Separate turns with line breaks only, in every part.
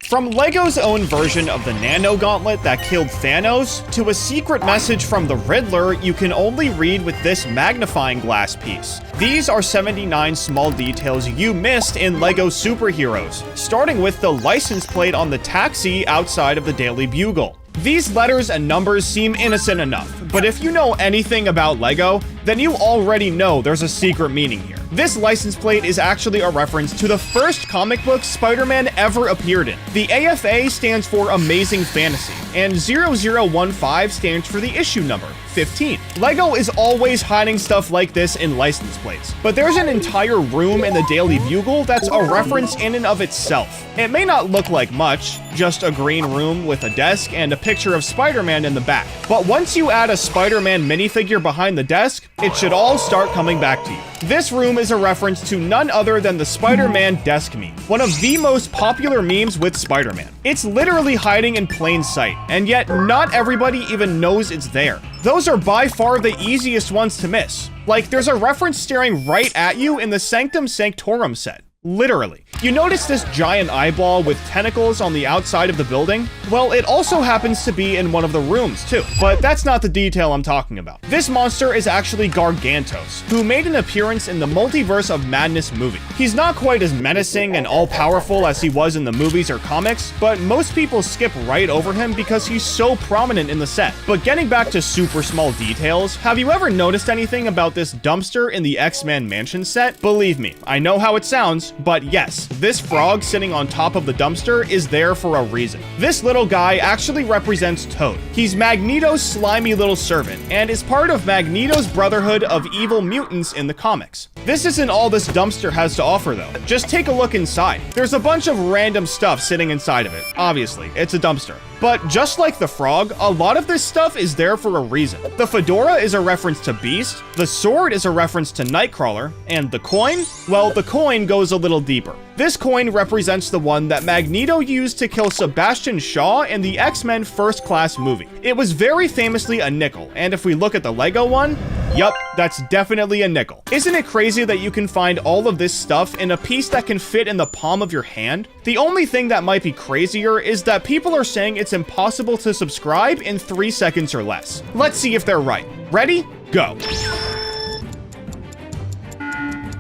From LEGO's own version of the Nano Gauntlet that killed Thanos, to a secret message from the Riddler you can only read with this magnifying glass piece. These are 79 small details you missed in LEGO Superheroes, starting with the license plate on the taxi outside of the Daily Bugle. These letters and numbers seem innocent enough, but if you know anything about LEGO, then you already know there's a secret meaning here. This license plate is actually a reference to the first comic book Spider-Man ever appeared in. The AFA stands for Amazing Fantasy, and 0015 stands for the issue number, 15. LEGO is always hiding stuff like this in license plates, but there's an entire room in the Daily Bugle that's a reference in and of itself. It may not look like much, just a green room with a desk and a picture of Spider-Man in the back, but once you add a Spider-Man minifigure behind the desk, it should all start coming back to you. This room is a reference to none other than the Spider-Man desk meme, one of the most popular memes with Spider-Man. It's literally hiding in plain sight, and yet not everybody even knows it's there. Those are by far the easiest ones to miss. Like, there's a reference staring right at you in the Sanctum Sanctorum set. Literally. You notice this giant eyeball with tentacles on the outside of the building? Well, it also happens to be in one of the rooms too, but that's not the detail I'm talking about. This monster is actually Gargantos, who made an appearance in the Multiverse of Madness movie. He's not quite as menacing and all-powerful as he was in the movies or comics, but most people skip right over him because he's so prominent in the set. But getting back to super small details, have you ever noticed anything about this dumpster in the X-Men Mansion set? Believe me, I know how it sounds, but yes, this frog sitting on top of the dumpster is there for a reason. This little guy actually represents Toad. He's Magneto's slimy little servant, and is part of Magneto's brotherhood of evil mutants in the comics. This isn't all this dumpster has to offer though. Just take a look inside. There's a bunch of random stuff sitting inside of it. Obviously, it's a dumpster. But just like the frog, a lot of this stuff is there for a reason. The fedora is a reference to Beast, the sword is a reference to Nightcrawler, and the coin? Well, the coin goes a little deeper. This coin represents the one that Magneto used to kill Sebastian Shaw in the X-Men First Class movie. It was very famously a nickel, and if we look at the LEGO one, yup, that's definitely a nickel. Isn't it crazy that you can find all of this stuff in a piece that can fit in the palm of your hand? The only thing that might be crazier is that people are saying it's impossible to subscribe in 3 seconds or less. Let's see if they're right. Ready? Go.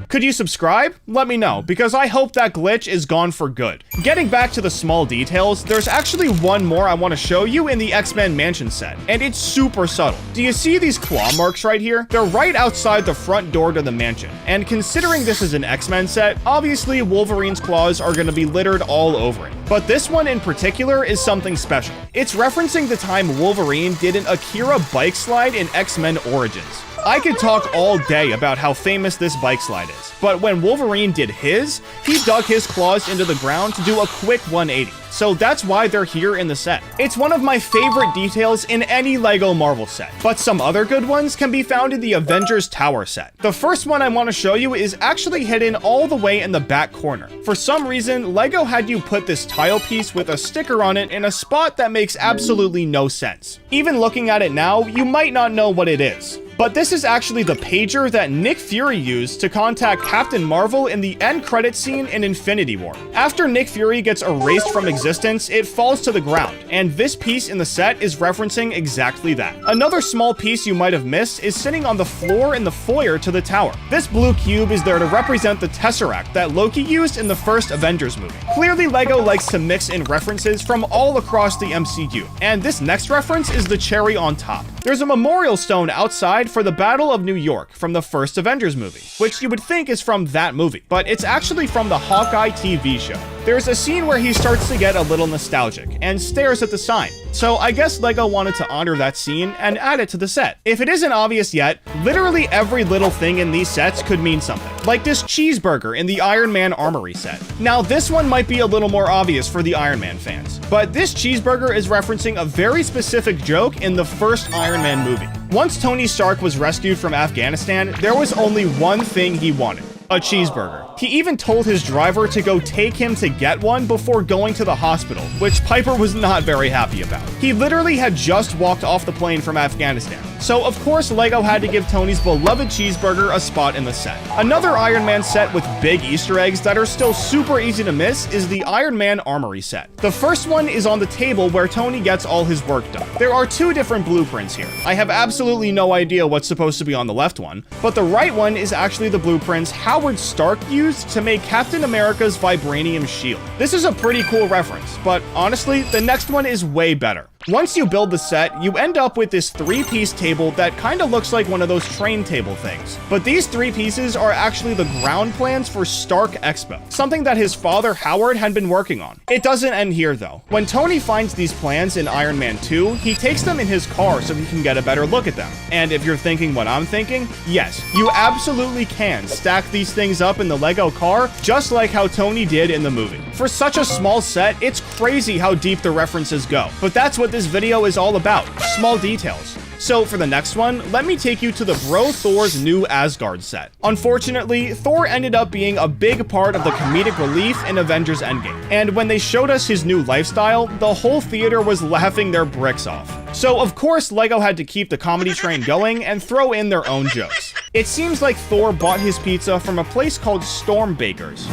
Could you subscribe? Let me know, because I hope that glitch is gone for good. Getting back to the small details, there's actually one more I want to show you in the X-Men Mansion set, and it's super subtle. Do you see these claw marks right here? They're right outside the front door to the mansion, and considering this is an X-Men set, obviously Wolverine's claws are going to be littered all over it. But this one in particular is something special. It's referencing the time Wolverine did an Akira bike slide in X-Men Origins. I could talk all day about how famous this bike slide is, but when Wolverine did his, he dug his claws into the ground to do a quick 180. So that's why they're here in the set. It's one of my favorite details in any LEGO Marvel set, but some other good ones can be found in the Avengers Tower set. The first one I want to show you is actually hidden all the way in the back corner. For some reason, LEGO had you put this tile piece with a sticker on it in a spot that makes absolutely no sense. Even looking at it now, you might not know what it is. But this is actually the pager that Nick Fury used to contact Captain Marvel in the end credit scene in Infinity War. After Nick Fury gets erased from existence, it falls to the ground, and this piece in the set is referencing exactly that. Another small piece you might have missed is sitting on the floor in the foyer to the tower. This blue cube is there to represent the Tesseract that Loki used in the first Avengers movie. Clearly, LEGO likes to mix in references from all across the MCU, and this next reference is the cherry on top. There's a memorial stone outside for the Battle of New York from the first Avengers movie, which you would think is from that movie, but it's actually from the Hawkeye TV show. There's a scene where he starts to get a little nostalgic and stares at the sign. So I guess LEGO wanted to honor that scene and add it to the set. If it isn't obvious yet, literally every little thing in these sets could mean something, like this cheeseburger in the Iron Man Armory set. Now this one might be a little more obvious for the Iron Man fans, but this cheeseburger is referencing a very specific joke in the first Iron Man movie. Once Tony Stark was rescued from Afghanistan, there was only one thing he wanted: a cheeseburger. He even told his driver to go take him to get one before going to the hospital, which Piper was not very happy about. He literally had just walked off the plane from Afghanistan. So of course LEGO had to give Tony's beloved cheeseburger a spot in the set. Another Iron Man set with big Easter eggs that are still super easy to miss is the Iron Man Armory set. The first one is on the table where Tony gets all his work done. There are two different blueprints here. I have absolutely no idea what's supposed to be on the left one, but the right one is actually the blueprints Howard Stark used to make Captain America's vibranium shield. This is a pretty cool reference, but honestly, the next one is way better. Once you build the set, you end up with this 3-piece table that kinda looks like one of those train table things. But these 3 pieces are actually the ground plans for Stark Expo, something that his father Howard had been working on. It doesn't end here though. When Tony finds these plans in Iron Man 2, he takes them in his car so he can get a better look at them. And if you're thinking what I'm thinking, yes, you absolutely can stack these things up in the LEGO car, just like how Tony did in the movie. For such a small set, it's crazy how deep the references go. But that's what this video is all about, small details. So for the next one, let me take you to the Bro Thor's new Asgard set. Unfortunately, Thor ended up being a big part of the comedic relief in Avengers Endgame. And when they showed us his new lifestyle, the whole theater was laughing their bricks off. So of course LEGO had to keep the comedy train going and throw in their own jokes. It seems like Thor bought his pizza from a place called Storm Bakers.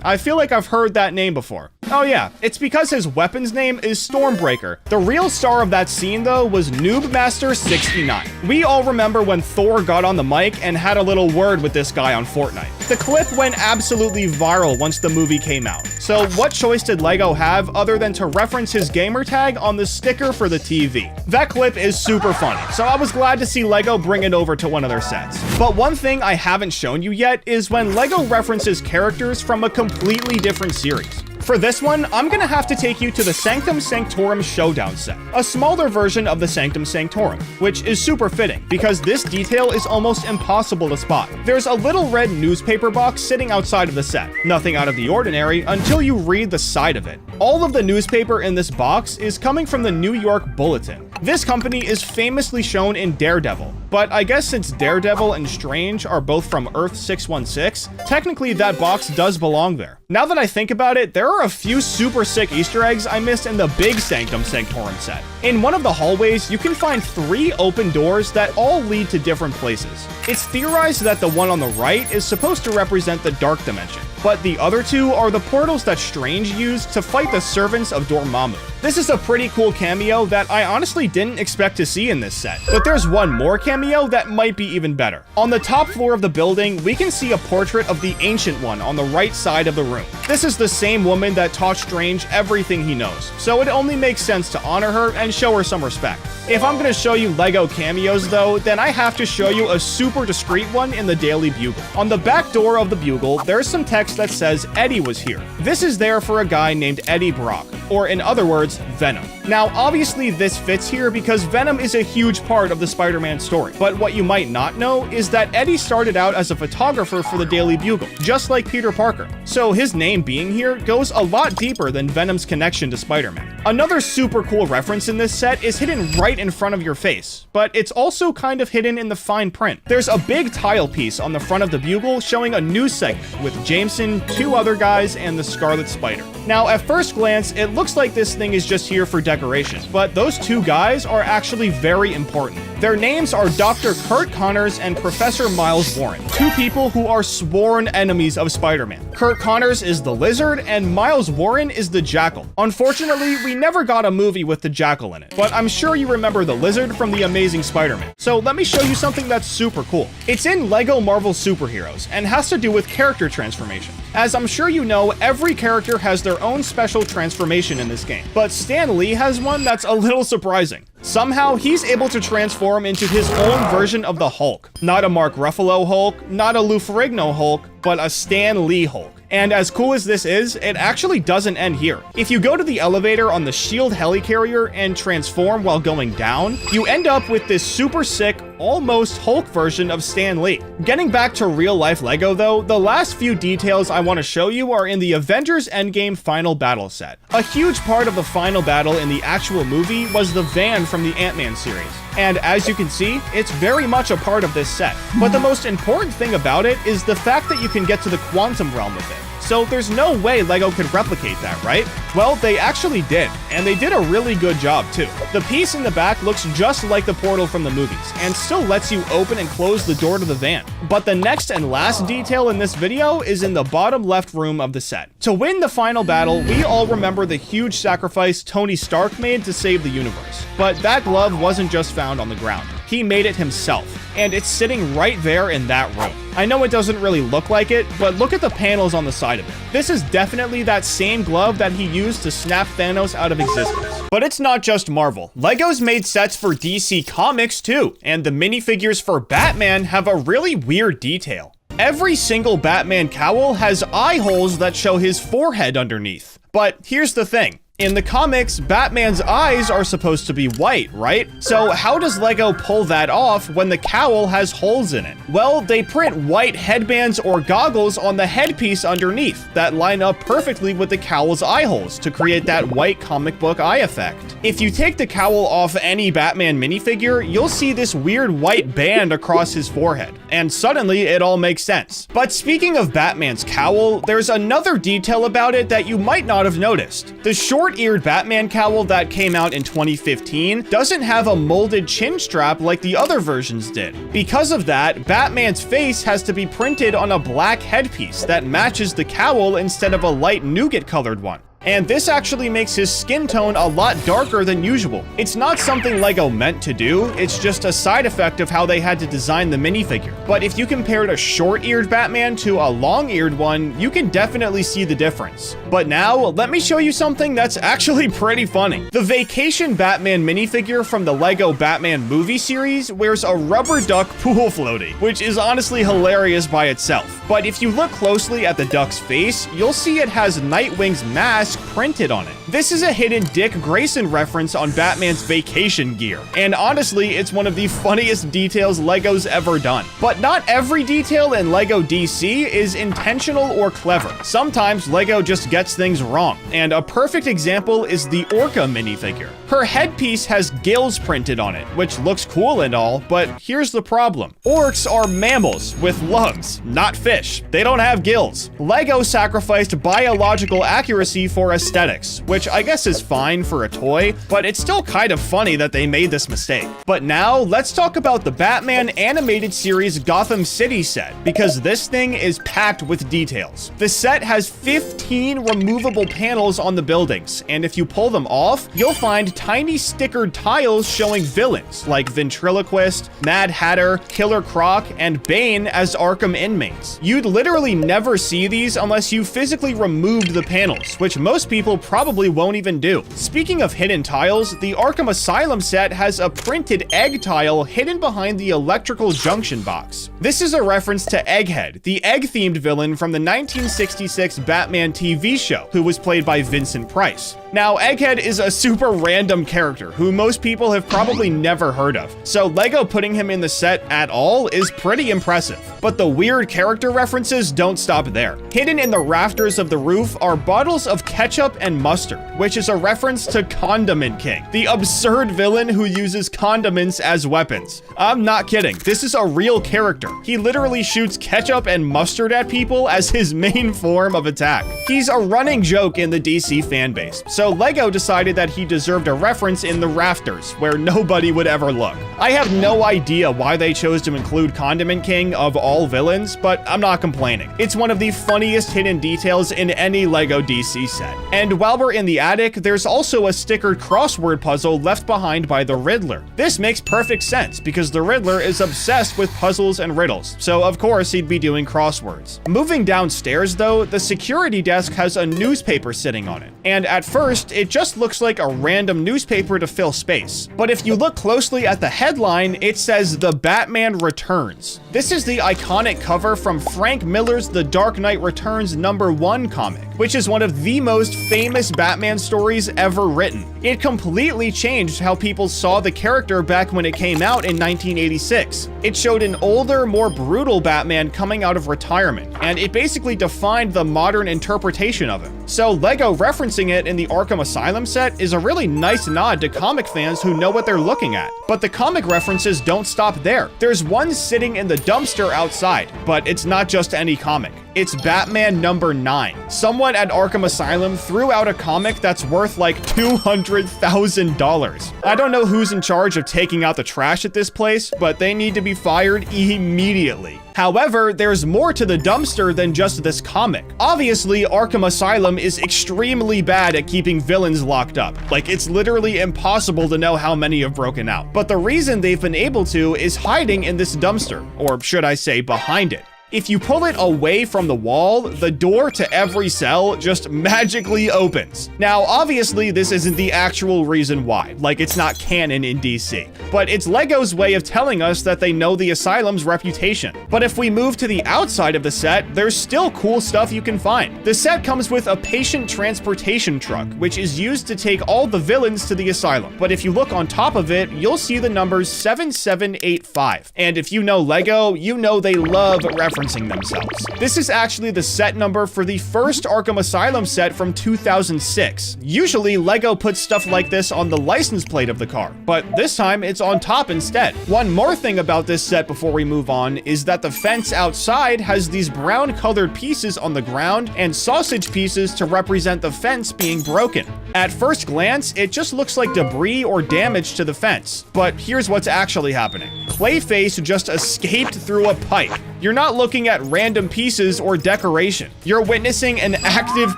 I feel like I've heard that name before. Oh yeah, it's because his weapon's name is Stormbreaker. The real star of that scene though was Noobmaster69. We all remember when Thor got on the mic and had a little word with this guy on Fortnite. The clip went absolutely viral once the movie came out. So what choice did LEGO have other than to reference his gamer tag on the sticker for the TV? That clip is super funny, so I was glad to see LEGO bring it over to one of their sets. But one thing I haven't shown you yet is when LEGO references characters from a completely different series. For this one, I'm gonna have to take you to the Sanctum Sanctorum Showdown set, a smaller version of the Sanctum Sanctorum, which is super fitting because this detail is almost impossible to spot. There's a little red newspaper box sitting outside of the set, nothing out of the ordinary until you read the side of it. All of the newspaper in this box is coming from the New York Bulletin. This company is famously shown in Daredevil, but I guess since Daredevil and Strange are both from Earth 616, technically that box does belong there. Now that I think about it, there are a few super sick Easter eggs I missed in the big Sanctum Sanctorum set. In one of the hallways, you can find 3 open doors that all lead to different places. It's theorized that the one on the right is supposed to represent the Dark Dimension, but the other 2 are the portals that Strange used to fight the servants of Dormammu. This is a pretty cool cameo that I honestly didn't expect to see in this set, but there's one more cameo that might be even better. On the top floor of the building, we can see a portrait of the Ancient One on the right side of the room. This is the same woman that taught Strange everything he knows, so it only makes sense to honor her and show her some respect. If I'm gonna show you LEGO cameos though, then I have to show you a super discreet one in the Daily Bugle. On the back door of the Bugle, there's some text that says Eddie was here. This is there for a guy named Eddie Brock, or in other words, Venom. Now, obviously this fits here because Venom is a huge part of the Spider-Man story, but what you might not know is that Eddie started out as a photographer for the Daily Bugle, just like Peter Parker. So his name being here goes a lot deeper than Venom's connection to Spider-Man. Another super cool reference in this set is hidden right in front of your face, but it's also kind of hidden in the fine print. There's a big tile piece on the front of the Bugle showing a news segment with Jameson, 2 other guys, and the Scarlet Spider. Now, at first glance, it looks like this thing is just here for decoration, but those 2 guys are actually very important. Their names are Dr. Kurt Connors and Professor Miles Warren, 2 people who are sworn enemies of Spider-Man. Kurt Connors is the Lizard, and Miles Warren is the Jackal. Unfortunately, we never got a movie with the Jackal in it, but I'm sure you remember the Lizard from The Amazing Spider-Man. So let me show you something that's super cool. It's in LEGO Marvel Superheroes, and has to do with character transformation. As I'm sure you know, every character has their own special transformation in this game, but Stan Lee has one that's a little surprising. Somehow, he's able to transform into his own version of the Hulk. Not a Mark Ruffalo Hulk, not a Lou Ferrigno Hulk, but a Stan Lee Hulk. And as cool as this is, it actually doesn't end here. If you go to the elevator on the SHIELD helicarrier and transform while going down, you end up with this super sick, almost Hulk version of Stan Lee. Getting back to real life LEGO though, the last few details I want to show you are in the Avengers Endgame Final Battle set. A huge part of the final battle in the actual movie was the van from the Ant-Man series. And as you can see, it's very much a part of this set. But the most important thing about it is the fact that you can get to the quantum realm with it. so there's no way LEGO could replicate that, right? Well, they actually did, and they did a really good job too. The piece in the back looks just like the portal from the movies, and still lets you open and close the door to the van. But the next and last detail in this video is in the bottom left room of the set. To win the final battle, we all remember the huge sacrifice Tony Stark made to save the universe. But that glove wasn't just found on the ground. He made it himself, and it's sitting right there in that room. I know it doesn't really look like it, but look at the panels on the side of it. This is definitely that same glove that he used to snap Thanos out of existence. But it's not just Marvel. LEGO's made sets for DC Comics too, and the minifigures for Batman have a really weird detail. Every single Batman cowl has eye holes that show his forehead underneath. But here's the thing. In the comics, Batman's eyes are supposed to be white, right? So how does LEGO pull that off when the cowl has holes in it? Well, they print white headbands or goggles on the headpiece underneath that line up perfectly with the cowl's eye holes to create that white comic book eye effect. If you take the cowl off any Batman minifigure, you'll see this weird white band across his forehead, and suddenly it all makes sense. But speaking of Batman's cowl, there's another detail about it that you might not have noticed. The short-eared Batman cowl that came out in 2015 doesn't have a molded chin strap like the other versions did. Because of that, Batman's face has to be printed on a black headpiece that matches the cowl instead of a light nougat-colored one. And this actually makes his skin tone a lot darker than usual. It's not something LEGO meant to do, it's just a side effect of how they had to design the minifigure. But if you compared a short-eared Batman to a long-eared one, you can definitely see the difference. But now, let me show you something that's actually pretty funny. The Vacation Batman minifigure from the LEGO Batman movie series wears a rubber duck pool floaty, which is honestly hilarious by itself. But if you look closely at the duck's face, you'll see it has Nightwing's mask printed on it. This is a hidden Dick Grayson reference on Batman's vacation gear, and honestly, it's one of the funniest details LEGO's ever done. But not every detail in LEGO DC is intentional or clever. Sometimes LEGO just gets things wrong, and a perfect example is the Orca minifigure. Her headpiece has gills printed on it, which looks cool and all, but here's the problem. Orcs are mammals with lungs, not fish. They don't have gills. LEGO sacrificed biological accuracy for aesthetics, which I guess is fine for a toy, but it's still kind of funny that they made this mistake. But now, let's talk about the Batman animated series Gotham City set, because this thing is packed with details. The set has 15 removable panels on the buildings, and if you pull them off, you'll find tiny stickered tiles showing villains like Ventriloquist, Mad Hatter, Killer Croc, and Bane as Arkham inmates. You'd literally never see these unless you physically removed the panels, which most people probably won't even do. Speaking of hidden tiles, the Arkham Asylum set has a printed egg tile hidden behind the electrical junction box. This is a reference to Egghead, the egg-themed villain from the 1966 Batman TV show, who was played by Vincent Price. Now, Egghead is a super random character who most people have probably never heard of, so LEGO putting him in the set at all is pretty impressive. But the weird character references don't stop there. Hidden in the rafters of the roof are bottles of ketchup and mustard, which is a reference to Condiment King, the absurd villain who uses condiments as weapons. I'm not kidding, this is a real character. He literally shoots ketchup and mustard at people as his main form of attack. He's a running joke in the DC fanbase, so LEGO decided that he deserved a reference in the rafters, where nobody would ever look. I have no idea why they chose to include Condiment King of all villains, but I'm not complaining. It's one of the funniest hidden details in any LEGO DC set. And while we're in the attic, there's also a stickered crossword puzzle left behind by the Riddler. This makes perfect sense because the Riddler is obsessed with puzzles and riddles, so of course he'd be doing crosswords. Moving downstairs though, the security desk has a newspaper sitting on it, and at first it just looks like a random newspaper to fill space. But if you look closely at the headline, it says The Batman Returns. This is the iconic cover from Frank Miller's The Dark Knight Returns #1 comic, which is one of the most famous Batman stories ever written. It completely changed how people saw the character back when it came out in 1986. It showed an older, more brutal Batman coming out of retirement, and it basically defined the modern interpretation of him. So LEGO referencing it in the Arkham Asylum set is a really nice nod to comic fans who know what they're looking at. But the comic references don't stop there. There's one sitting in the dumpster outside, but it's not just any comic. It's Batman number 9. Someone at Arkham Asylum threw out a comic that's worth like $200,000. I don't know who's in charge of taking out the trash at this place, but they need to be fired immediately. However, there's more to the dumpster than just this comic. Obviously, Arkham Asylum is extremely bad at keeping villains locked up. Like, it's literally impossible to know how many have broken out. But the reason they've been able to is hiding in this dumpster, or should I say behind it. If you pull it away from the wall, the door to every cell just magically opens. Now, obviously, this isn't the actual reason why, like it's not canon in DC, but it's LEGO's way of telling us that they know the asylum's reputation. But if we move to the outside of the set, there's still cool stuff you can find. The set comes with a patient transportation truck, which is used to take all the villains to the asylum. But if you look on top of it, you'll see the numbers 7785. And if you know LEGO, you know they love referencing themselves. This is actually the set number for the first Arkham Asylum set from 2006. Usually, LEGO puts stuff like this on the license plate of the car, but this time it's on top instead. One more thing about this set before we move on is that the fence outside has these brown colored pieces on the ground and sausage pieces to represent the fence being broken. At first glance, it just looks like debris or damage to the fence, but here's what's actually happening. Clayface just escaped through a pipe. You're not looking at random pieces or decoration. You're witnessing an active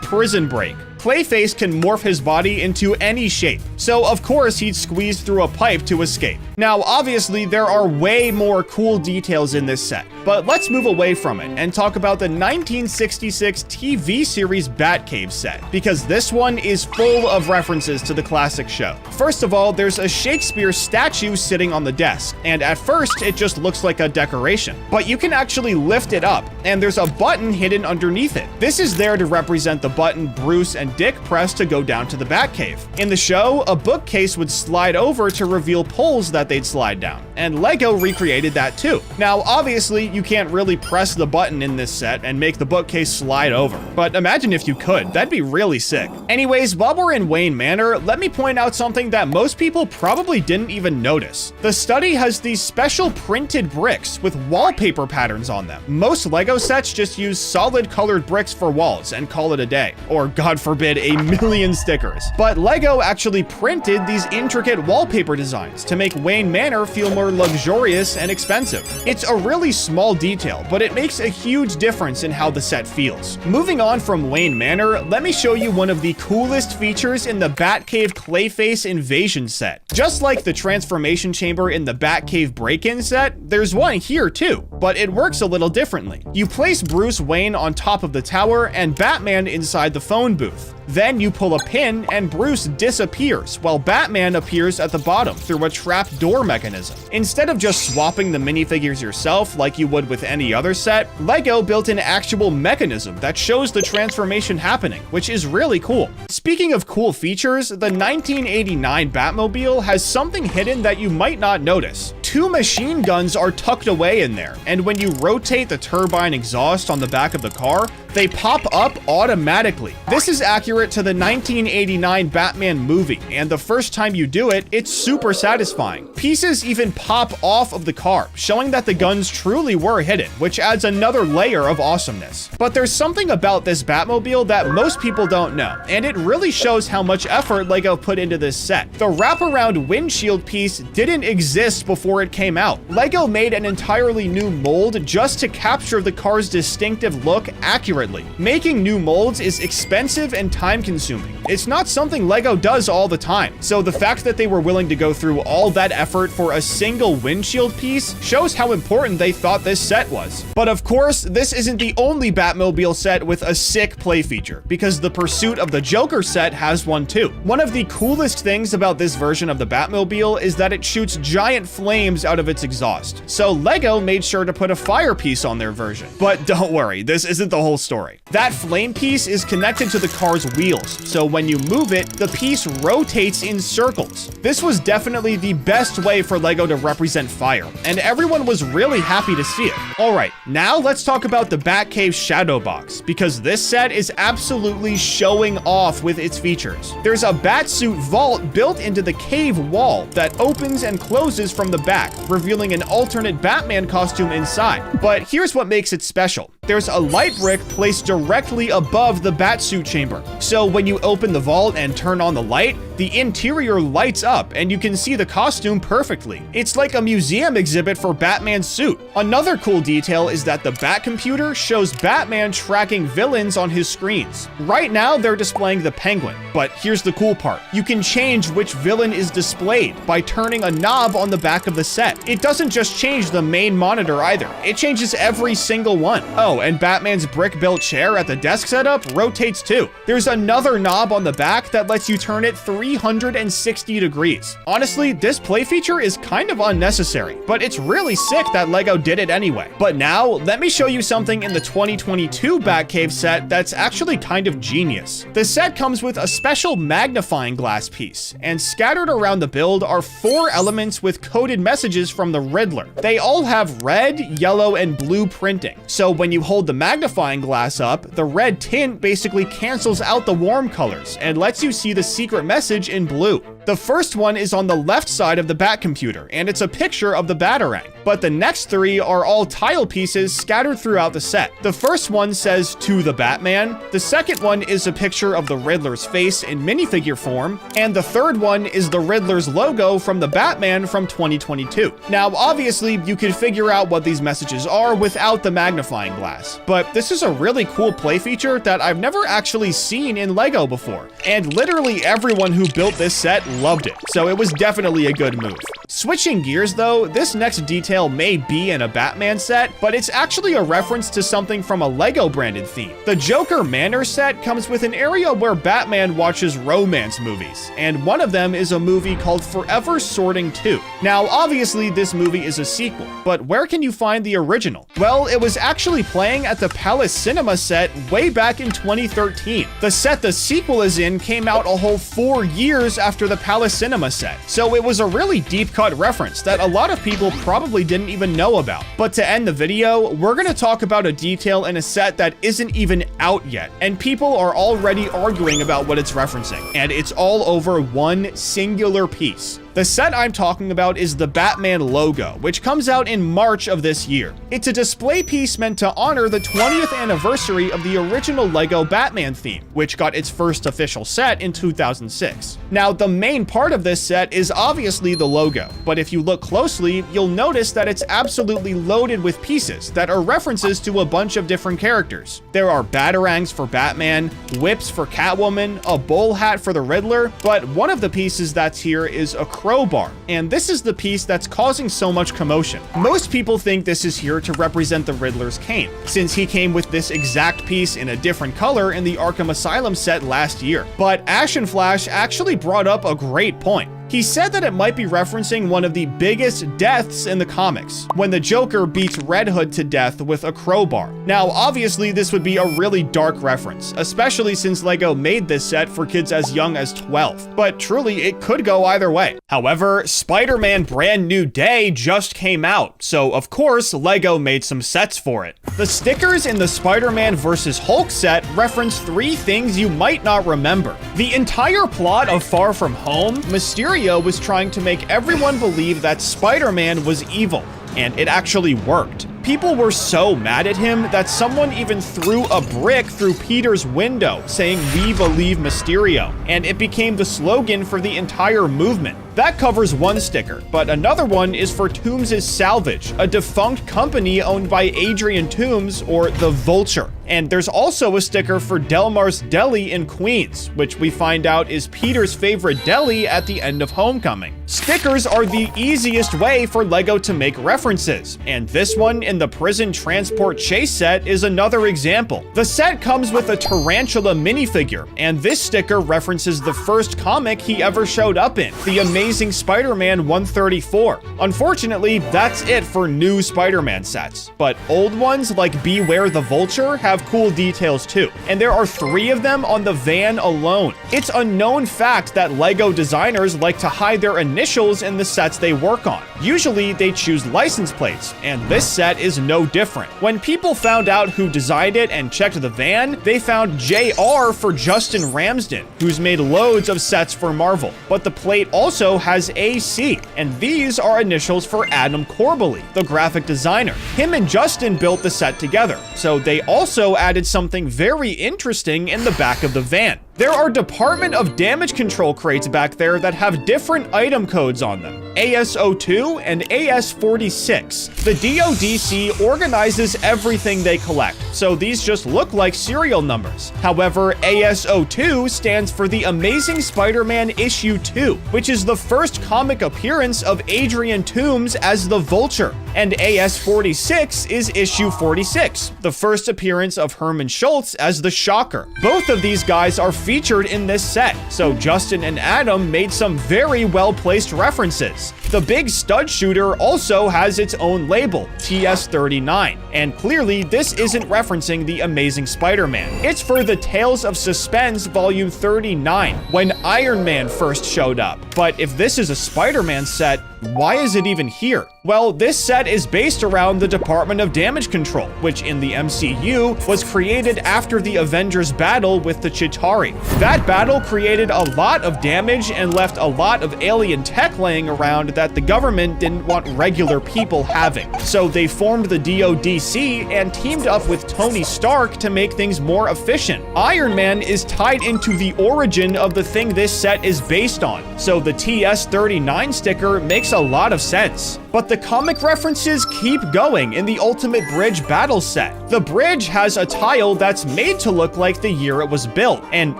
prison break. Clayface can morph his body into any shape, so of course he'd squeeze through a pipe to escape. Now, obviously, there are way more cool details in this set, but let's move away from it and talk about the 1966 TV series Batcave set, because this one is full of references to the classic show. First of all, there's a Shakespeare statue sitting on the desk, and at first it just looks like a decoration, but you can actually lift it up, and there's a button hidden underneath it. This is there to represent the button Bruce and Dick pressed to go down to the Batcave. In the show, a bookcase would slide over to reveal poles that they'd slide down, and LEGO recreated that too. Now, obviously, you can't really press the button in this set and make the bookcase slide over, but imagine if you could. That'd be really sick. Anyways, while we're in Wayne Manor, let me point out something that most people probably didn't even notice. The study has these special printed bricks with wallpaper patterns on them. Most LEGO sets just use solid colored bricks for walls and call it a day, or God forbid, a million stickers. But LEGO actually printed these intricate wallpaper designs to make Wayne Manor feel more luxurious and expensive. It's a really small detail, but it makes a huge difference in how the set feels. Moving on from Wayne Manor, let me show you one of the coolest features in the Batcave Clayface Invasion set. Just like the transformation chamber in the Batcave break-in set, there's one here too, but it works a little differently. You place Bruce Wayne on top of the tower and Batman inside the phone booth. Then you pull a pin and Bruce disappears while Batman appears at the bottom through a trap door mechanism. Instead of just swapping the minifigures yourself like you would with any other set, LEGO built an actual mechanism that shows the transformation happening, which is really cool. Speaking of cool features, the 1989 Batmobile has something hidden that you might not notice. 2 machine guns are tucked away in there, and when you rotate the turbine exhaust on the back of the car, they pop up automatically. This is accurate to the 1989 Batman movie, and the first time you do it, it's super satisfying. Pieces even pop off of the car, showing that the guns truly were hidden, which adds another layer of awesomeness. But there's something about this Batmobile that most people don't know, and it really shows how much effort LEGO put into this set. The wraparound windshield piece didn't exist before it came out. LEGO made an entirely new mold just to capture the car's distinctive look accurately. Making new molds is expensive and time-consuming. It's not something LEGO does all the time, so the fact that they were willing to go through all that effort for a single windshield piece shows how important they thought this set was. But of course, this isn't the only Batmobile set with a sick play feature, because the Pursuit of the Joker set has one too. One of the coolest things about this version of the Batmobile is that it shoots giant flames flames out of its exhaust. So LEGO made sure to put a fire piece on their version. But don't worry, this isn't the whole story. That flame piece is connected to the car's wheels, so when you move it, the piece rotates in circles. This was definitely the best way for LEGO to represent fire, and everyone was really happy to see it. Alright, now let's talk about the Batcave Shadow Box, because this set is absolutely showing off with its features. There's a Batsuit vault built into the cave wall that opens and closes from the back, revealing an alternate Batman costume inside. But here's what makes it special. There's a light brick placed directly above the Batsuit chamber. So when you open the vault and turn on the light, the interior lights up and you can see the costume perfectly. It's like a museum exhibit for Batman's suit. Another cool detail is that the Batcomputer shows Batman tracking villains on his screens. Right now, they're displaying the Penguin, but here's the cool part. You can change which villain is displayed by turning a knob on the back of the set. It doesn't just change the main monitor either. It changes every single one. Oh, and Batman's brick-built chair at the desk setup rotates too. There's another knob on the back that lets you turn it 360 degrees. Honestly, this play feature is kind of unnecessary, but it's really sick that LEGO did it anyway. But now, let me show you something in the 2022 Batcave set that's actually kind of genius. The set comes with a special magnifying glass piece, and scattered around the build are 4 elements with coded messages from the Riddler. They all have red, yellow, and blue printing. So when you hold the magnifying glass up, the red tint basically cancels out the warm colors and lets you see the secret message in blue. The first one is on the left side of the Batcomputer, and it's a picture of the Batarang. But the next 3 are all tile pieces scattered throughout the set. The first one says, "To the Batman." The second one is a picture of the Riddler's face in minifigure form. And the third one is the Riddler's logo from the Batman from 2022. Now, obviously, you could figure out what these messages are without the magnifying glass. But this is a really cool play feature that I've never actually seen in LEGO before. And literally everyone who built this set loved it, so it was definitely a good move. Switching gears though, this next detail may be in a Batman set, but it's actually a reference to something from a LEGO branded theme. The Joker Manor set comes with an area where Batman watches romance movies, and one of them is a movie called Forever Sorting 2. Now, obviously this movie is a sequel, but where can you find the original? Well, it was actually playing at the Palace Cinema set way back in 2013. The set the sequel is in came out a whole 4 years after the Palace Cinema set, so it was a really deep-cut reference that a lot of people probably didn't even know about. But to end the video, we're gonna talk about a detail in a set that isn't even out yet, and people are already arguing about what it's referencing, and it's all over one singular piece. The set I'm talking about is the Batman logo, which comes out in March of this year. It's a display piece meant to honor the 20th anniversary of the original LEGO Batman theme, which got its first official set in 2006. Now, the main part of this set is obviously the logo, but if you look closely, you'll notice that it's absolutely loaded with pieces that are references to a bunch of different characters. There are Batarangs for Batman, whips for Catwoman, a bowl hat for the Riddler, but one of the pieces that's here is a crowbar, and this is the piece that's causing so much commotion. Most people think this is here to represent the Riddler's cane, since he came with this exact piece in a different color in the Arkham Asylum set last year. But Ashen Flash actually brought up a great point. He said that it might be referencing one of the biggest deaths in the comics, when the Joker beats Red Hood to death with a crowbar. Now, obviously, this would be a really dark reference, especially since LEGO made this set for kids as young as 12, but truly, it could go either way. However, Spider-Man Brand New Day just came out, so of course, LEGO made some sets for it. The stickers in the Spider-Man vs. Hulk set reference 3 things you might not remember. The entire plot of Far From Home, Mysterio was trying to make everyone believe that Spider-Man was evil, and it actually worked. People were so mad at him that someone even threw a brick through Peter's window, saying, "We believe Mysterio," and it became the slogan for the entire movement. That covers one sticker, but another one is for Toombs' Salvage, a defunct company owned by Adrian Toombs, or the Vulture. And there's also a sticker for Delmar's Deli in Queens, which we find out is Peter's favorite deli at the end of Homecoming. Stickers are the easiest way for LEGO to make references, and this one in the Prison Transport Chase set is another example. The set comes with a tarantula minifigure, and this sticker references the first comic he ever showed up in, the Amazing Amazing Spider-Man 134. Unfortunately, that's it for new Spider-Man sets, but old ones like Beware the Vulture have cool details too, and there are 3 of them on the van alone. It's a known fact that LEGO designers like to hide their initials in the sets they work on. Usually they choose license plates, and this set is no different. When people found out who designed it and checked the van, they found JR for Justin Ramsden, who's made loads of sets for Marvel, but the plate also has AC, and these are initials for Adam Corbally, the graphic designer. Him and Justin built the set together, so they also added something very interesting in the back of the van. There are Department of Damage Control crates back there that have different item codes on them, AS02 and AS46. The DODC organizes everything they collect, so these just look like serial numbers. However, AS02 stands for the Amazing Spider-Man Issue 2, which is the first comic appearance of Adrian Toomes as the Vulture, and AS46 is Issue 46, the first appearance of Herman Schultz as the Shocker. Both of these guys are featured in this set, so Justin and Adam made some very well-placed references. The big stud shooter also has its own label, TS39, and clearly this isn't referencing the Amazing Spider-Man. It's for the Tales of Suspense Volume 39, when Iron Man first showed up. But if this is a Spider-Man set, why is it even here? Well, this set is based around the Department of Damage Control, which in the MCU was created after the Avengers battle with the Chitauri. That battle created a lot of damage and left a lot of alien tech laying around that the government didn't want regular people having. So they formed the DODC and teamed up with Tony Stark to make things more efficient. Iron Man is tied into the origin of the thing this set is based on, so the TS39 sticker makes a lot of sense. But the comic references keep going in the Ultimate Bridge battle set. The bridge has a tile that's made to look like the year it was built, and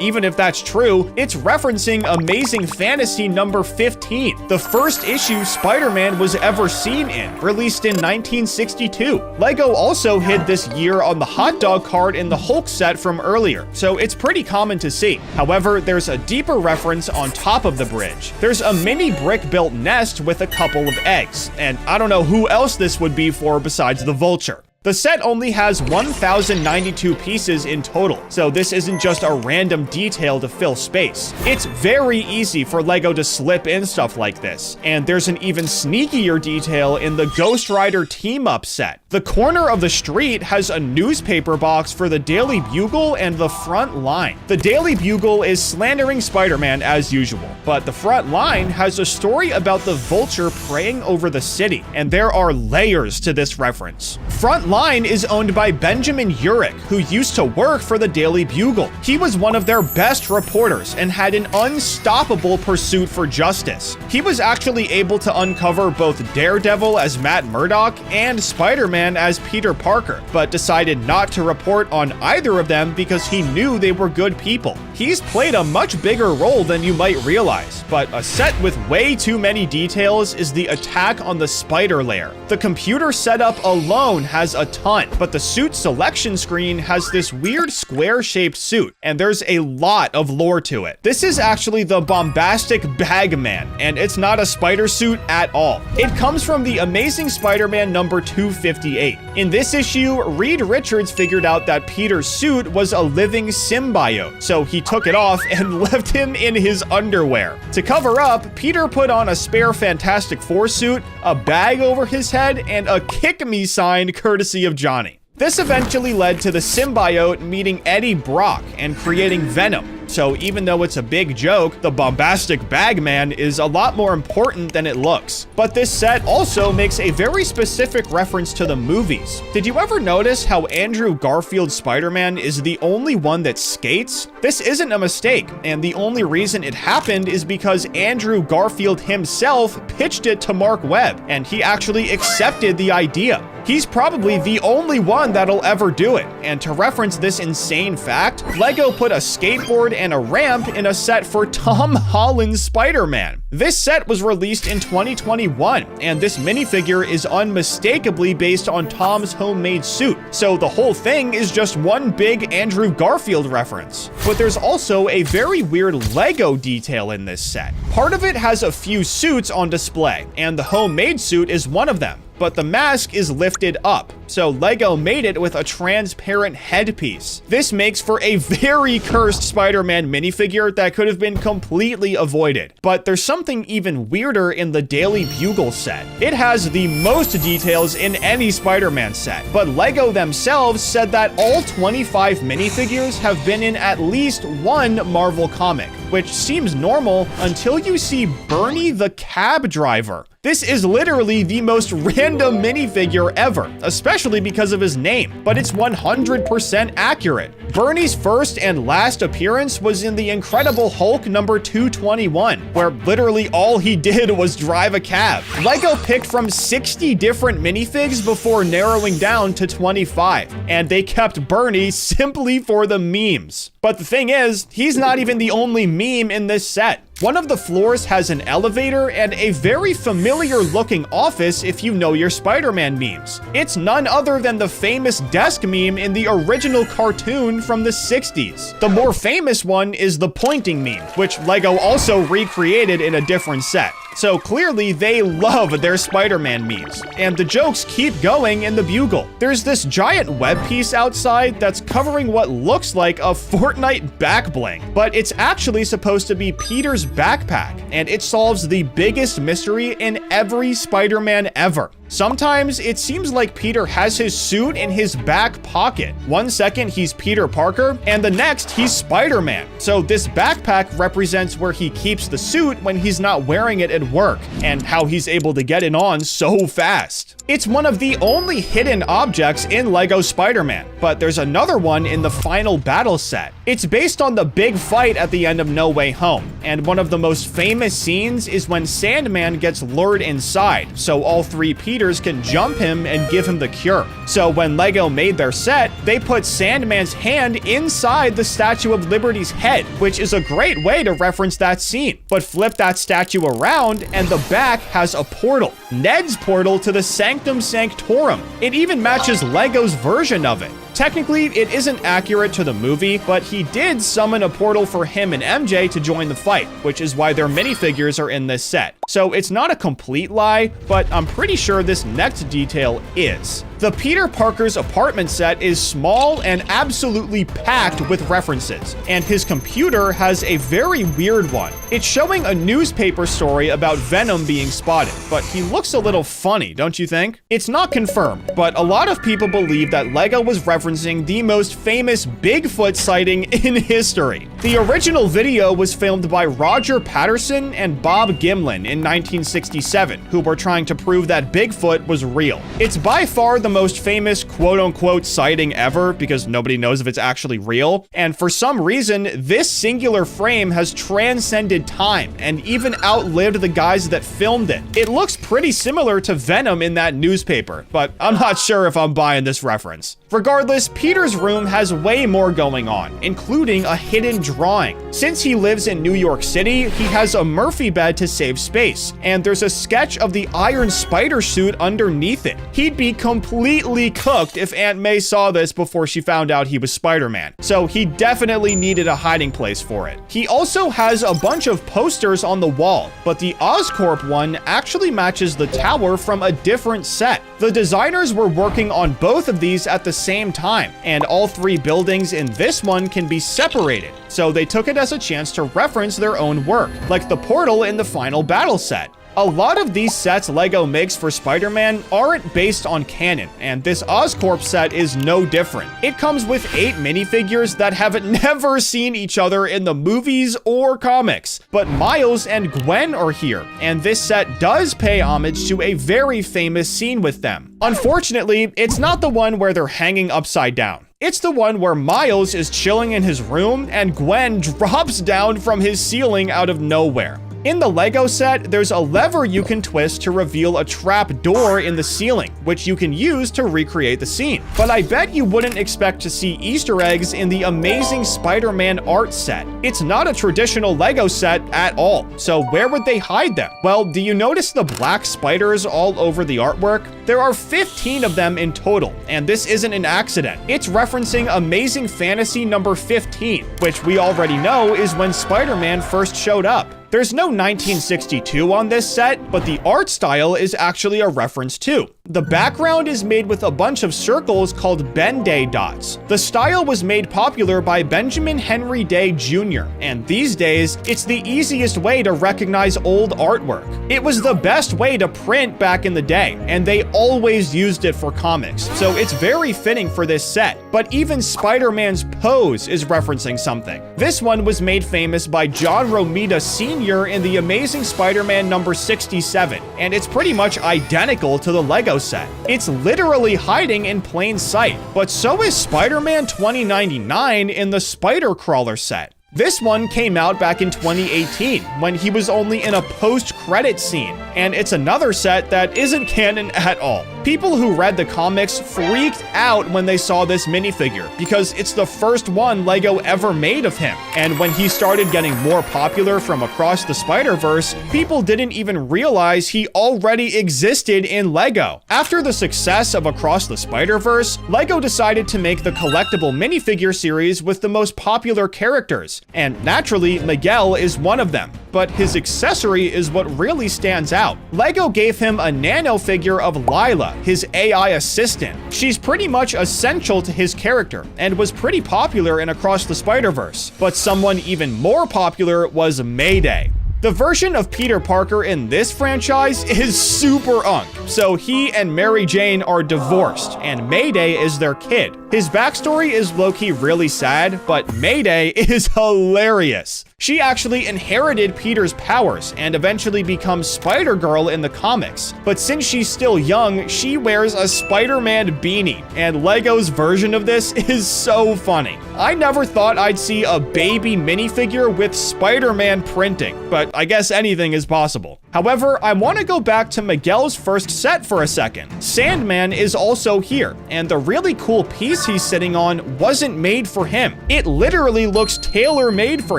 even if that's true, it's referencing Amazing Fantasy number 15, the first issue Spider-Man was ever seen in, released in 1962. LEGO also hid this year on the hot dog card in the Hulk set from earlier, so it's pretty common to see. However, there's a deeper reference on top of the bridge. There's a mini brick-built nest with a couple of eggs, and I don't know who else this would be for besides the Vulture. The set only has 1,092 pieces in total, so this isn't just a random detail to fill space. It's very easy for LEGO to slip in stuff like this, and there's an even sneakier detail in the Ghost Rider team-up set. The corner of the street has a newspaper box for the Daily Bugle and the Front Line. The Daily Bugle is slandering Spider-Man as usual, but the Front Line has a story about the Vulture praying over the city, and there are layers to this reference. Front Line is owned by Benjamin Urich, who used to work for the Daily Bugle. He was one of their best reporters and had an unstoppable pursuit for justice. He was actually able to uncover both Daredevil as Matt Murdock and Spider-Man as Peter Parker, but decided not to report on either of them because he knew they were good people. He's played a much bigger role than you might realize, but a set with way too many details is the Attack on the Spider Lair. The computer setup alone has a ton, but the suit selection screen has this weird square-shaped suit, and there's a lot of lore to it. This is actually the Bombastic Bagman, and it's not a spider suit at all. It comes from the Amazing Spider-Man number 258. In this issue, Reed Richards figured out that Peter's suit was a living symbiote, so he took it off and left him in his underwear. To cover up, Peter put on a spare Fantastic Four suit, a bag over his head, and a "Kick Me" sign courtesy of Johnny. This eventually led to the symbiote meeting Eddie Brock and creating Venom. So even though it's a big joke, the Bombastic Bagman is a lot more important than it looks. But this set also makes a very specific reference to the movies. Did you ever notice how Andrew Garfield's Spider-Man is the only one that skates? This isn't a mistake, and the only reason it happened is because Andrew Garfield himself pitched it to Mark Webb, and he actually accepted the idea. He's probably the only one that'll ever do it. And to reference this insane fact, LEGO put a skateboard and a ramp in a set for Tom Holland's Spider-Man. This set was released in 2021, and this minifigure is unmistakably based on Tom's homemade suit. So the whole thing is just one big Andrew Garfield reference. But there's also a very weird LEGO detail in this set. Part of it has a few suits on display, and the homemade suit is one of them. But the mask is lifted up, so LEGO made it with a transparent headpiece. This makes for a very cursed Spider-Man minifigure that could have been completely avoided. But there's something even weirder in the Daily Bugle set. It has the most details in any Spider-Man set, but LEGO themselves said that all 25 minifigures have been in at least one Marvel comic, which seems normal until you see Bernie the cab driver. This is literally the most random minifigure ever, especially because of his name, but it's 100% accurate. Bernie's first and last appearance was in The Incredible Hulk number 221, where literally all he did was drive a cab. LEGO picked from 60 different minifigs before narrowing down to 25, and they kept Bernie simply for the memes. But the thing is, he's not even the only meme in this set. One of the floors has an elevator and a very familiar looking office if you know your Spider-Man memes. It's none other than the famous desk meme in the original cartoon from the 60s. The more famous one is the pointing meme, which LEGO also recreated in a different set. So clearly they love their Spider-Man memes, and the jokes keep going in the Bugle. There's this giant web piece outside that's covering what looks like a Fortnite back bling, but it's actually supposed to be Peter's backpack, and it solves the biggest mystery in every Spider-Man ever. Sometimes it seems like Peter has his suit in his back pocket. One second he's Peter Parker, and the next he's Spider-Man. So this backpack represents where he keeps the suit when he's not wearing it at work, and how he's able to get it on so fast. It's one of the only hidden objects in LEGO Spider-Man, but there's another one in the final battle set. It's based on the big fight at the end of No Way Home, and one of the most famous scenes is when Sandman gets lured inside, so all three Peters can jump him and give him the cure. So when LEGO made their set, they put Sandman's hand inside the Statue of Liberty's head, which is a great way to reference that scene. But flip that statue around, and the back has a portal. Ned's portal to the Sanctum Sanctorum. It even matches LEGO's version of it. Technically, it isn't accurate to the movie, but he did summon a portal for him and MJ to join the fight, which is why their minifigures are in this set. So it's not a complete lie, but I'm pretty sure this next detail is. The Peter Parker's apartment set is small and absolutely packed with references, and his computer has a very weird one. It's showing a newspaper story about Venom being spotted, but he looks a little funny, don't you think? It's not confirmed, but a lot of people believe that LEGO was referencing the most famous Bigfoot sighting in history. The original video was filmed by Roger Patterson and Bob Gimlin in 1967, who were trying to prove that Bigfoot was real. It's by far the most famous quote-unquote sighting ever because nobody knows if it's actually real, and for some reason, this singular frame has transcended time and even outlived the guys that filmed it. It looks pretty similar to Venom in that newspaper, but I'm not sure if I'm buying this reference. Regardless, Peter's room has way more going on, including a hidden drawing. Since he lives in New York City, he has a Murphy bed to save space, and there's a sketch of the Iron Spider suit underneath it. He'd be completely cooked if Aunt May saw this before she found out he was Spider-Man, so he definitely needed a hiding place for it. He also has a bunch of posters on the wall, but the Oscorp one actually matches the tower from a different set. The designers were working on both of these at the same time, and all three buildings in this one can be separated, so they took it as a chance to reference their own work, like the portal in the final battle set. A lot of these sets LEGO makes for Spider-Man aren't based on canon, and this Oscorp set is no different. It comes with 8 minifigures that have never seen each other in the movies or comics, but Miles and Gwen are here, and this set does pay homage to a very famous scene with them. Unfortunately, it's not the one where they're hanging upside down. It's the one where Miles is chilling in his room and Gwen drops down from his ceiling out of nowhere. In the Lego set, there's a lever you can twist to reveal a trap door in the ceiling, which you can use to recreate the scene. But I bet you wouldn't expect to see Easter eggs in the Amazing Spider-Man art set. It's not a traditional Lego set at all, so where would they hide them? Well, do you notice the black spiders all over the artwork? There are 15 of them in total, and this isn't an accident. It's referencing Amazing Fantasy number 15, which we already know is when Spider-Man first showed up. There's no 1962 on this set, but the art style is actually a reference too. The background is made with a bunch of circles called Ben-Day dots. The style was made popular by Benjamin Henry Day Jr., and these days, it's the easiest way to recognize old artwork. It was the best way to print back in the day, and they always used it for comics, so it's very fitting for this set. But even Spider-Man's pose is referencing something. This one was made famous by John Romita Sr. in The Amazing Spider-Man number 67, and it's pretty much identical to the Lego set. It's literally hiding in plain sight, but so is Spider-Man 2099 in the Spider Crawler set. This one came out back in 2018, when he was only in a post-credit scene, and it's another set that isn't canon at all. People who read the comics freaked out when they saw this minifigure, because it's the first one Lego ever made of him, and when he started getting more popular from across the Spider-Verse, people didn't even realize he already existed in Lego. After the success of Across the Spider-Verse, Lego decided to make the collectible minifigure series with the most popular characters, and naturally, Miguel is one of them. But his accessory is what really stands out. Lego gave him a nano figure of Lila, his AI assistant. She's pretty much essential to his character, and was pretty popular in Across the Spider-Verse. But someone even more popular was Mayday. The version of Peter Parker in this franchise is super unk, so he and Mary Jane are divorced, and Mayday is their kid. His backstory is low-key really sad, but Mayday is hilarious. She actually inherited Peter's powers and eventually becomes Spider-Girl in the comics. But since she's still young, she wears a Spider-Man beanie, and Lego's version of this is so funny. I never thought I'd see a baby minifigure with Spider-Man printing, but I guess anything is possible. However, I want to go back to Miguel's first set for a second. Sandman is also here, and the really cool piece he's sitting on wasn't made for him. It literally looks tailor-made for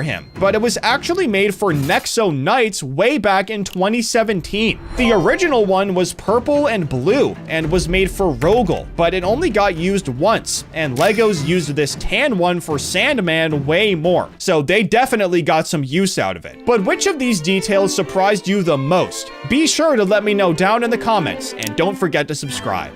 him, but it was actually made for Nexo Knights way back in 2017. The original one was purple and blue, and was made for Rogel, but it only got used once, and Legos used this tan one for Sandman way more, so they definitely got some use out of it. But which of these details surprised you the most? Be sure to let me know down in the comments, and don't forget to subscribe.